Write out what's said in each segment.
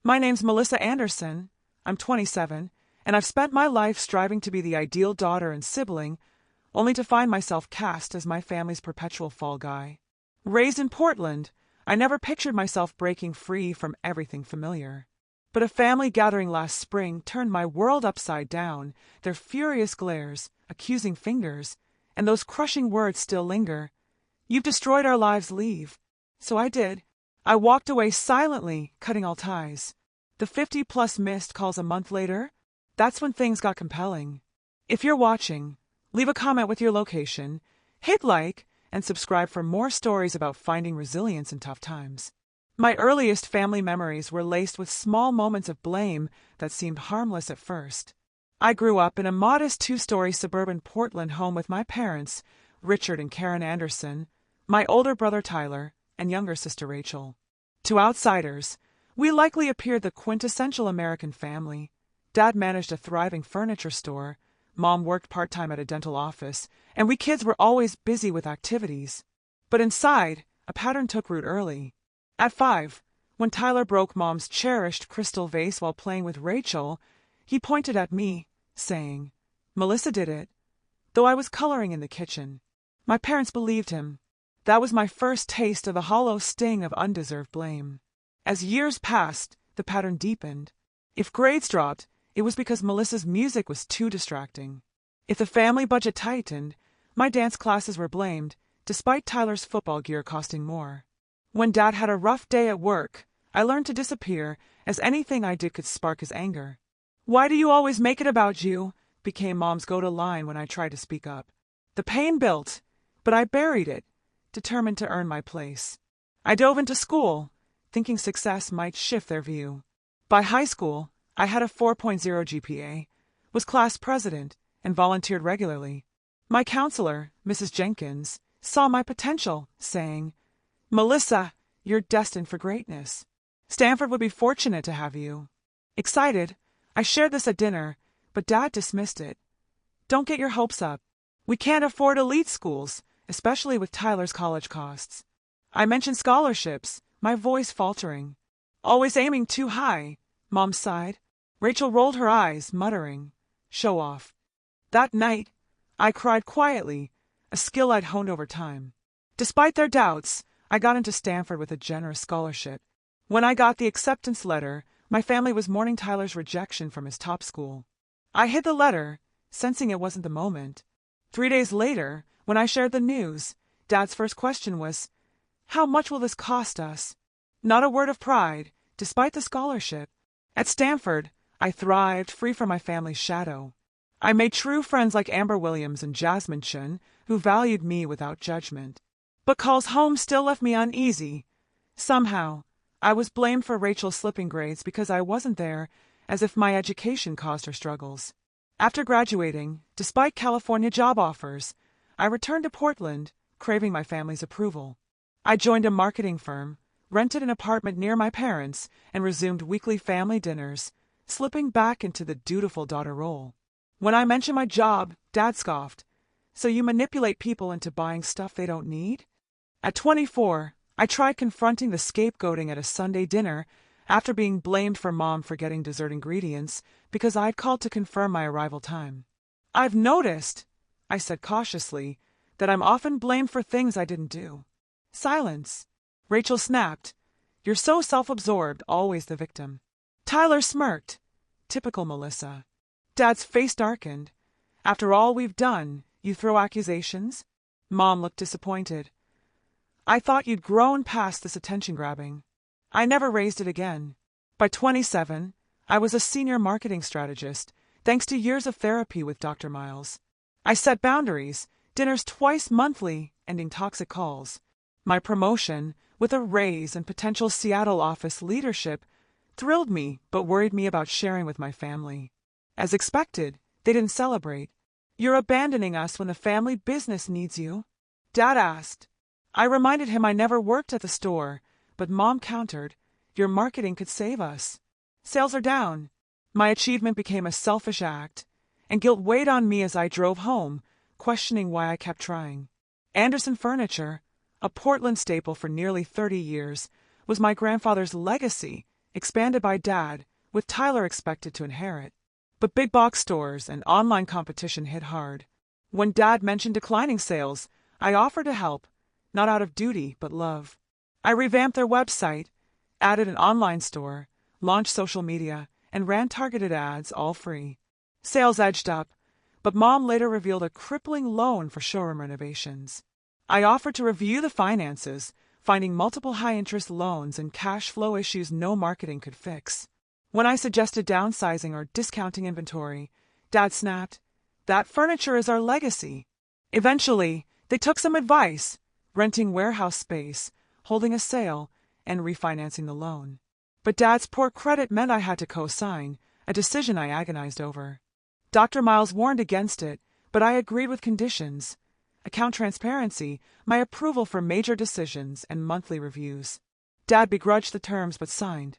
My name's Melissa Anderson. I'm 27, and I've spent my life striving to be the ideal daughter and sibling, only to find myself cast as my family's perpetual fall guy. Raised in Portland, I never pictured myself breaking free from everything familiar. But a family gathering last spring turned my world upside down. Their furious glares, accusing fingers, and those crushing words still linger. "You've destroyed our lives, leave." So I did. I walked away silently, cutting all ties. The 50-plus missed calls a month later, that's when things got compelling. If you're watching, leave a comment with your location, hit like, and subscribe for more stories about finding resilience in tough times. My earliest family memories were laced with small moments of blame that seemed harmless at first. I grew up in a modest two-story suburban Portland home with my parents, Richard and Karen Anderson, my older brother Tyler, and younger sister Rachel. To outsiders, we likely appeared the quintessential American family. Dad managed a thriving furniture store, Mom worked part-time at a dental office, and we kids were always busy with activities. But inside, a pattern took root early. At 5, when Tyler broke Mom's cherished crystal vase while playing with Rachel, he pointed at me, saying, "Melissa did it," though I was coloring in the kitchen. My parents believed him. That was my first taste of the hollow sting of undeserved blame. As years passed, the pattern deepened. If grades dropped, it was because Melissa's music was too distracting. If the family budget tightened, my dance classes were blamed, despite Tyler's football gear costing more. When Dad had a rough day at work, I learned to disappear, as anything I did could spark his anger. "Why do you always make it about you?" became Mom's go-to line when I tried to speak up. The pain built, but I buried it, determined to earn my place. I dove into school, thinking success might shift their view. By high school, I had a 4.0 GPA, was class president, and volunteered regularly. My counselor, Mrs. Jenkins, saw my potential, saying, "Melissa, you're destined for greatness. Stanford would be fortunate to have you." Excited, I shared this at dinner, but Dad dismissed it. "Don't get your hopes up. We can't afford elite schools, especially with Tyler's college costs." I mentioned scholarships, my voice faltering. "Always aiming too high," Mom sighed. Rachel rolled her eyes, muttering, "Show off." That night, I cried quietly, a skill I'd honed over time. Despite their doubts, I got into Stanford with a generous scholarship. When I got the acceptance letter, my family was mourning Tyler's rejection from his top school. I hid the letter, sensing it wasn't the moment. 3 days later, when I shared the news, Dad's first question was, "How much will this cost us?" Not a word of pride, despite the scholarship. At Stanford, I thrived, free from my family's shadow. I made true friends like Amber Williams and Jasmine Chun, who valued me without judgment. But calls home still left me uneasy. Somehow, I was blamed for Rachel's slipping grades because I wasn't there, as if my education caused her struggles. After graduating, despite California job offers, I returned to Portland, craving my family's approval. I joined a marketing firm, rented an apartment near my parents, and resumed weekly family dinners, slipping back into the dutiful daughter role. When I mentioned my job, Dad scoffed. "So you manipulate people into buying stuff they don't need?" At 24, I tried confronting the scapegoating at a Sunday dinner after being blamed for Mom forgetting dessert ingredients because I'd called to confirm my arrival time. "I've noticed," I said cautiously, "that I'm often blamed for things I didn't do." Silence. Rachel snapped, "You're so self-absorbed, always the victim." Tyler smirked. Typical Melissa. Dad's face darkened. "After all we've done, you throw accusations?" Mom looked disappointed. "I thought you'd grown past this attention-grabbing." I never raised it again. By 27, I was a senior marketing strategist, thanks to years of therapy with Dr. Miles. I set boundaries, dinners twice monthly, ending toxic calls. My promotion, with a raise and potential Seattle office leadership, thrilled me but worried me about sharing with my family. As expected, they didn't celebrate. "You're abandoning us when the family business needs you?" Dad asked. I reminded him I never worked at the store, but Mom countered, "Your marketing could save us." Sales are down. My achievement became a selfish act, and guilt weighed on me as I drove home, questioning why I kept trying. Anderson Furniture, a Portland staple for nearly 30 years, was my grandfather's legacy, expanded by Dad, with Tyler expected to inherit. But big box stores and online competition hit hard. When Dad mentioned declining sales, I offered to help, not out of duty, but love. I revamped their website, added an online store, launched social media, and ran targeted ads, all free. Sales edged up, but Mom later revealed a crippling loan for showroom renovations. I offered to review the finances, finding multiple high-interest loans and cash flow issues no marketing could fix. When I suggested downsizing or discounting inventory, Dad snapped, "That furniture is our legacy." Eventually, they took some advice, renting warehouse space, holding a sale, and refinancing the loan. But Dad's poor credit meant I had to co-sign, a decision I agonized over. Dr. Miles warned against it, but I agreed with conditions: account transparency, my approval for major decisions, and monthly reviews. Dad begrudged the terms but signed.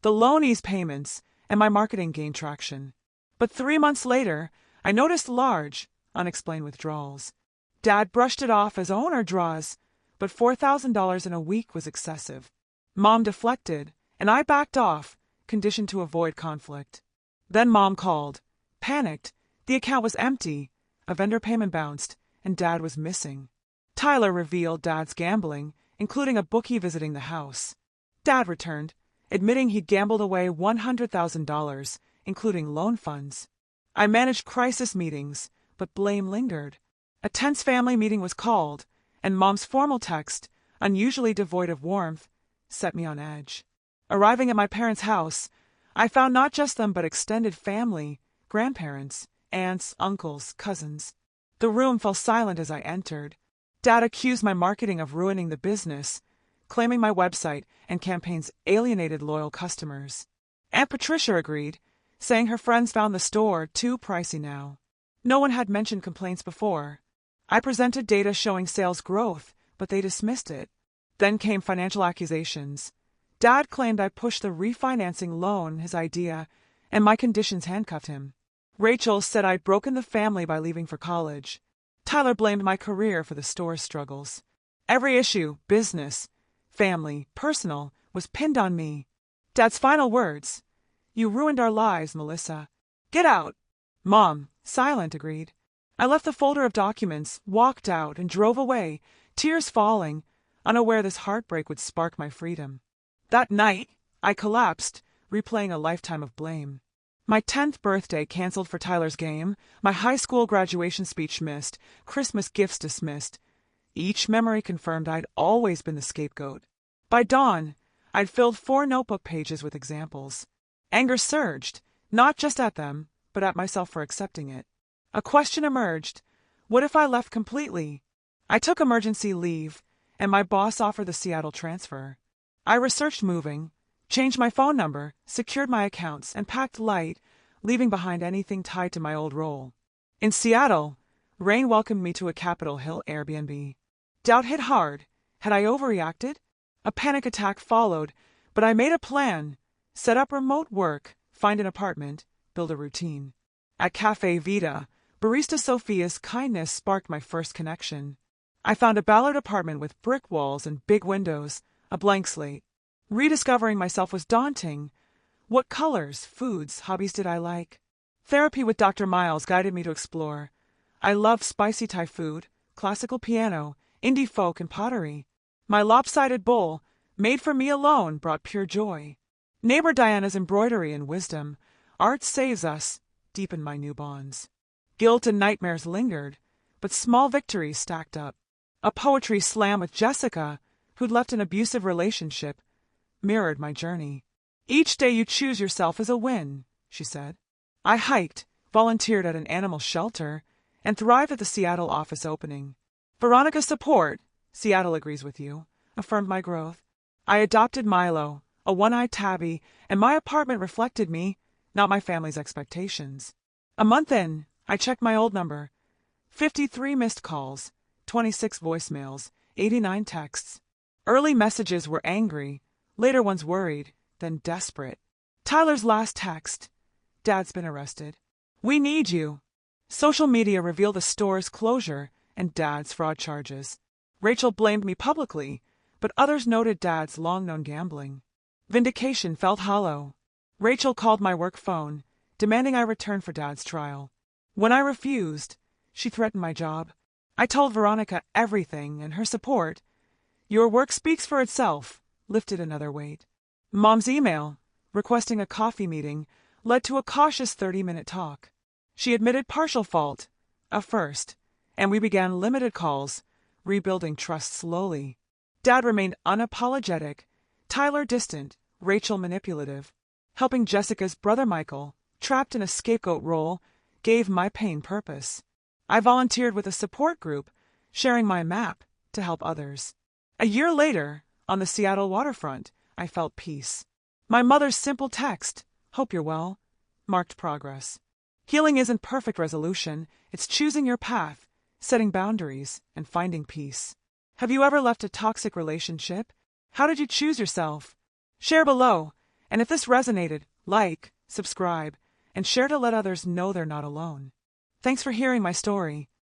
The loan eased payments, and my marketing gained traction. But 3 months later, I noticed large, unexplained withdrawals. Dad brushed it off as owner draws, but $4,000 in a week was excessive. Mom deflected, and I backed off, conditioned to avoid conflict. Then Mom called. Panicked, the account was empty, a vendor payment bounced, and Dad was missing. Tyler revealed Dad's gambling, including a bookie visiting the house. Dad returned, admitting he'd gambled away $100,000, including loan funds. I managed crisis meetings, but blame lingered. A tense family meeting was called, and Mom's formal text, unusually devoid of warmth, set me on edge. Arriving at my parents' house, I found not just them but extended family, grandparents, aunts, uncles, cousins. The room fell silent as I entered. Dad accused my marketing of ruining the business, claiming my website and campaigns alienated loyal customers. Aunt Patricia agreed, saying her friends found the store too pricey now. No one had mentioned complaints before. I presented data showing sales growth, but they dismissed it. Then came financial accusations. Dad claimed I pushed the refinancing loan, his idea, and my conditions handcuffed him. Rachel said I'd broken the family by leaving for college. Tyler blamed my career for the store's struggles. Every issue, business, family, personal, was pinned on me. Dad's final words: "You ruined our lives, Melissa. Get out." Mom, silent, agreed. I left the folder of documents, walked out, and drove away, tears falling, unaware this heartbreak would spark my freedom. That night, I collapsed, replaying a lifetime of blame. My 10th birthday canceled for Tyler's game, my high school graduation speech missed, Christmas gifts dismissed. Each memory confirmed I'd always been the scapegoat. By dawn, I'd filled 4 notebook pages with examples. Anger surged, not just at them, but at myself for accepting it. A question emerged: what if I left completely? I took emergency leave, and my boss offered the Seattle transfer. I researched moving, changed my phone number, secured my accounts, and packed light, leaving behind anything tied to my old role. In Seattle, Rain welcomed me to a Capitol Hill Airbnb. Doubt hit hard. Had I overreacted? A panic attack followed, but I made a plan: set up remote work, find an apartment, build a routine. At Cafe Vita, barista Sophia's kindness sparked my first connection. I found a Ballard apartment with brick walls and big windows, a blank slate. Rediscovering myself was daunting. What colors, foods, hobbies did I like? Therapy with Dr. Miles guided me to explore. I loved spicy Thai food, classical piano, indie folk, and pottery. My lopsided bowl, made for me alone, brought pure joy. Neighbor Diana's embroidery and wisdom, "Art saves us," deepened my new bonds. Guilt and nightmares lingered, but small victories stacked up. A poetry slam with Jessica, who'd left an abusive relationship, mirrored my journey. "Each day you choose yourself is a win," she said. I hiked, volunteered at an animal shelter, and thrived at the Seattle office opening. Veronica's support, "Seattle agrees with you," affirmed my growth. I adopted Milo, a one-eyed tabby, and my apartment reflected me, not my family's expectations. A month in, I checked my old number. 53 missed calls, 26 voicemails, 89 texts. Early messages were angry, later ones worried, then desperate. Tyler's last text: "Dad's been arrested. We need you." Social media revealed the store's closure and Dad's fraud charges. Rachel blamed me publicly, but others noted Dad's long-known gambling. Vindication felt hollow. Rachel called my work phone, demanding I return for Dad's trial. When I refused, she threatened my job. I told Veronica everything, and her support, "Your work speaks for itself," lifted another weight. Mom's email, requesting a coffee meeting, led to a cautious 30-minute talk. She admitted partial fault, a first, and we began limited calls, rebuilding trust slowly. Dad remained unapologetic, Tyler distant, Rachel manipulative. Helping Jessica's brother Michael, trapped in a scapegoat role, gave my pain purpose. I volunteered with a support group, sharing my map to help others. A year later, on the Seattle waterfront, I felt peace. My mother's simple text, "Hope you're well," marked progress. Healing isn't perfect resolution, it's choosing your path, setting boundaries, and finding peace. Have you ever left a toxic relationship? How did you choose yourself? Share below, and if this resonated, like, subscribe, and share to let others know they're not alone. Thanks for hearing my story.